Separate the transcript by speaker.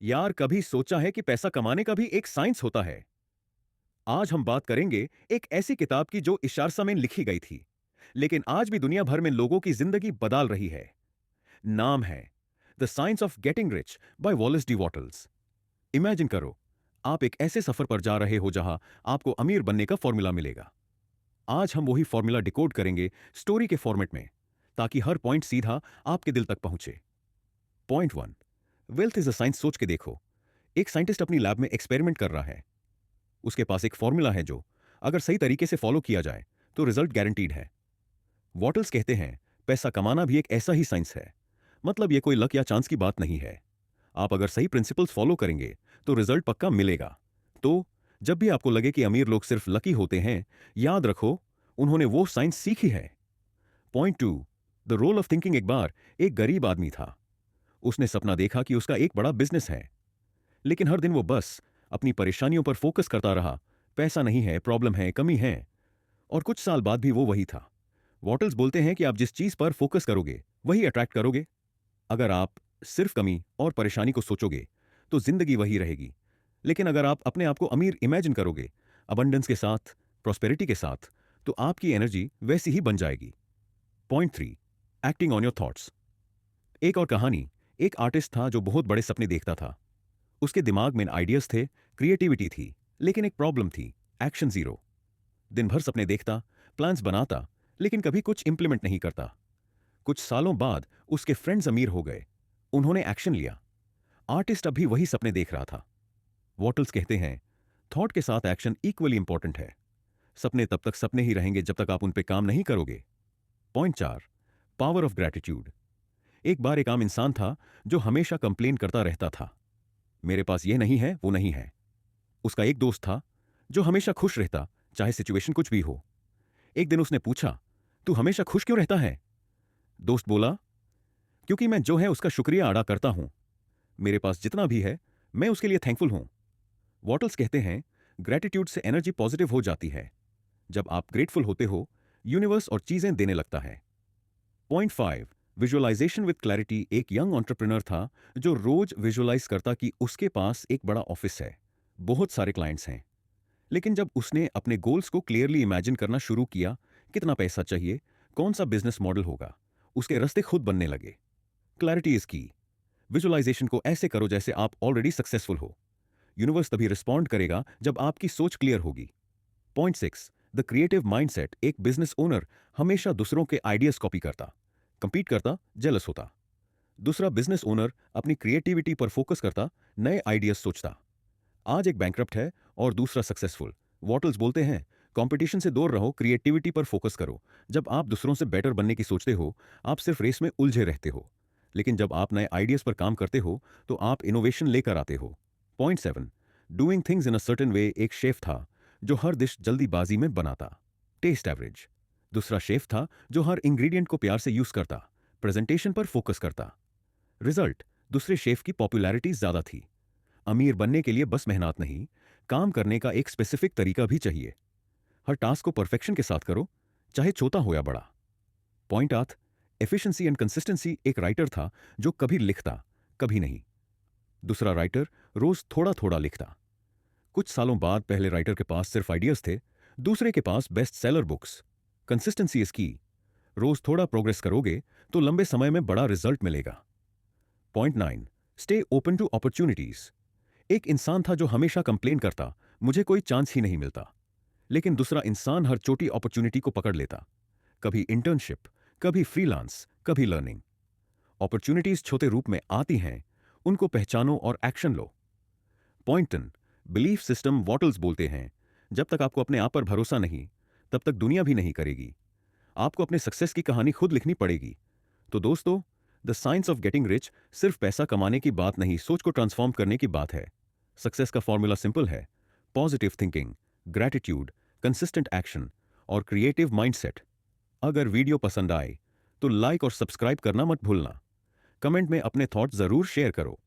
Speaker 1: यार, कभी सोचा है कि पैसा कमाने का भी एक साइंस होता है? आज हम बात करेंगे एक ऐसी किताब की जो इशारसा में लिखी गई थी, लेकिन आज भी दुनिया भर में लोगों की जिंदगी बदल रही है। नाम है the science of getting rich by Wallace D Wattles. Imagine करो, आप एक ऐसे सफर पर जा रहे हो जहां आपको अमीर बनने का फॉर्मूला मिलेगा। आज हम वही फॉर्मूला डिकोड करेंगे स्टोरी के फॉर्मेट में, ताकि हर पॉइंट सीधा आपके दिल तक पहुंचे। Point one, wealth is a science. सोच के देखो, एक साइंटिस्ट अपनी लैब में एक्सपेरिमेंट कर रहा है। उसके पास एक फॉर्मूला है जो अगर सही तरीके से फॉलो किया जाए तो रिजल्ट गारंटीड है। वॉटल्स कहते हैं, पैसा कमाना भी एक ऐसा ही साइंस है। मतलब ये कोई लक या चांस की बात नहीं है। आप अगर सही प्रिंसिपल्स फॉलो करेंगे तो रिजल्ट पक्का मिलेगा। तो जब भी आपको लगे कि अमीर लोग सिर्फ लकी होते हैं, याद रखो, उन्होंने वो साइंस सीखी है। Point two, the role of thinking. एक बार एक गरीब आदमी था। उसने सपना देखा कि उसका एक बड़ा बिजनेस है, लेकिन हर दिन वो बस अपनी परेशानियों पर फोकस करता रहा। पैसा नहीं है, प्रॉब्लम है, कमी है। और कुछ साल बाद भी वो वही था। वॉटल्स बोलते हैं कि आप जिस चीज पर फोकस करोगे वही अट्रैक्ट करोगे। अगर आप सिर्फ कमी और परेशानी को सोचोगे तो जिंदगी वही रहेगी। लेकिन अगर आप अपने आप को अमीर इमेजिन करोगे, अबंडेंस के साथ, प्रॉस्पेरिटी के साथ, तो आपकी एनर्जी वैसी ही बन जाएगी। Point three, acting on your thoughts. एक और कहानी। एक आर्टिस्ट था जो बहुत बड़े सपने देखता था। उसके दिमाग में आइडियाज थे, क्रिएटिविटी थी, लेकिन एक प्रॉब्लम थी, एक्शन जीरो। दिन भर सपने देखता, प्लान्स बनाता, लेकिन कभी कुछ इंप्लीमेंट नहीं करता। कुछ सालों बाद उसके फ्रेंड्स अमीर हो गए। उन्होंने एक्शन लिया। आर्टिस्ट अब भी वही सपने देख रहा था। वॉटल्स कहते हैं, थॉट के साथ एक्शन इक्वली इंपॉर्टेंट है। सपने तब तक सपने ही रहेंगे जब तक आप उन पे काम नहीं करोगे। पॉइंट चार, पावर ऑफ ग्रैटिट्यूड। एक बार एक आम इंसान था जो हमेशा कंप्लेन करता रहता था, मेरे पास ये नहीं है, वो नहीं है। उसका एक दोस्त था जो हमेशा खुश रहता, चाहे सिचुएशन कुछ भी हो। एक दिन उसने पूछा, तू हमेशा खुश क्यों रहता है? दोस्त बोला, क्योंकि मैं जो है उसका शुक्रिया अदा करता हूं। मेरे पास जितना भी है मैं उसके लिए थैंकफुल हूं। वॉटल्स कहते हैं, ग्रेटिट्यूड से एनर्जी पॉजिटिव हो जाती है। जब आप ग्रेटफुल होते हो, यूनिवर्स और चीजें देने लगता है। Point five, visualisation with clarity. एक यंग एंटरप्रेन्योर था जो रोज विजुअलाइज करता कि उसके पास एक बड़ा ऑफिस है, बहुत सारे क्लाइंट्स हैं। लेकिन जब उसने अपने गोल्स को क्लियरली इमेजिन करना शुरू किया, कितना पैसा चाहिए, कौन सा बिजनेस मॉडल होगा, उसके रास्ते खुद बनने लगे। क्लैरिटी इज की। विजुअलाइजेशन को ऐसे करो जैसे आप ऑलरेडी सक्सेसफुल हो। यूनिवर्स तभी रिस्पॉन्ड करेगा जब आपकी सोच क्लियर होगी। Point six, the creative mindset. एक बिजनेस ओनर हमेशा दूसरों के आइडियाज कॉपी करता, कंपीट करता, जेलस होता। दूसरा बिजनेस ओनर अपनी क्रिएटिविटी पर फोकस करता, नए आइडियाज सोचता। आज एक बैंकरप्ट है और दूसरा सक्सेसफुल। वॉटल्स बोलते हैं, कंपटीशन से दूर रहो, क्रिएटिविटी पर फोकस करो। जब आप दूसरों से बेटर बनने की सोचते हो, आप सिर्फ रेस में उलझे रहते हो। लेकिन जब आप नए आइडियाज पर काम करते हो तो आप इनोवेशन लेकर आते हो। Point seven, doing things in a certain way. एक शेफ था जो हर डिश जल्दीबाजी में बनाता, टेस्ट एवरेज। दूसरा शेफ था जो हर इंग्रेडिएंट को प्यार से यूज करता, प्रेजेंटेशन पर फोकस करता। रिजल्ट, दूसरे शेफ की पॉपुलैरिटी ज्यादा थी। अमीर बनने के लिए बस मेहनत नहीं, काम करने का एक स्पेसिफिक तरीका भी चाहिए। हर टास्क को परफेक्शन के साथ करो, चाहे छोटा हो या बड़ा। पॉइंट आठ, एफिशिएंसी एंड कंसिस्टेंसी। एक राइटर था जो कभी लिखता, कभी नहीं। दूसरा राइटर रोज थोड़ा थोड़ा लिखता। कुछ सालों बाद पहले राइटर के पास सिर्फ आइडियाज थे, दूसरे के पास best seller books. Consistency is key. रोज थोड़ा प्रोग्रेस करोगे तो लंबे समय में बड़ा रिजल्ट मिलेगा। Point nine, stay open to opportunities. एक इंसान था जो हमेशा कंप्लेन करता, मुझे कोई चांस ही नहीं मिलता। लेकिन दूसरा इंसान हर छोटी अपॉर्चुनिटी को पकड़ लेता, कभी इंटर्नशिप, कभी फ्रीलांस, कभी लर्निंग। अपॉर्चुनिटीज छोटे रूप में आती हैं, उनको पहचानो और एक्शन लो। Point ten, belief system. Wattles बोलते हैं, जब तक आपको अपने आप पर भरोसा नहीं, तब तक दुनिया भी नहीं करेगी। आपको अपने सक्सेस की कहानी खुद लिखनी पड़ेगी। तो दोस्तों, the science of getting rich सिर्फ पैसा कमाने की बात नहीं, सोच को ट्रांसफॉर्म करने की बात है। सक्सेस का फॉर्मूला सिंपल है, positive thinking, gratitude, consistent action और क्रिएटिव माइंडसेट। अगर वीडियो पसंद आए तो लाइक और सब्सक्राइब करना मत भूलना। कमेंट में अपने थॉट्स जरूर शेयर करो।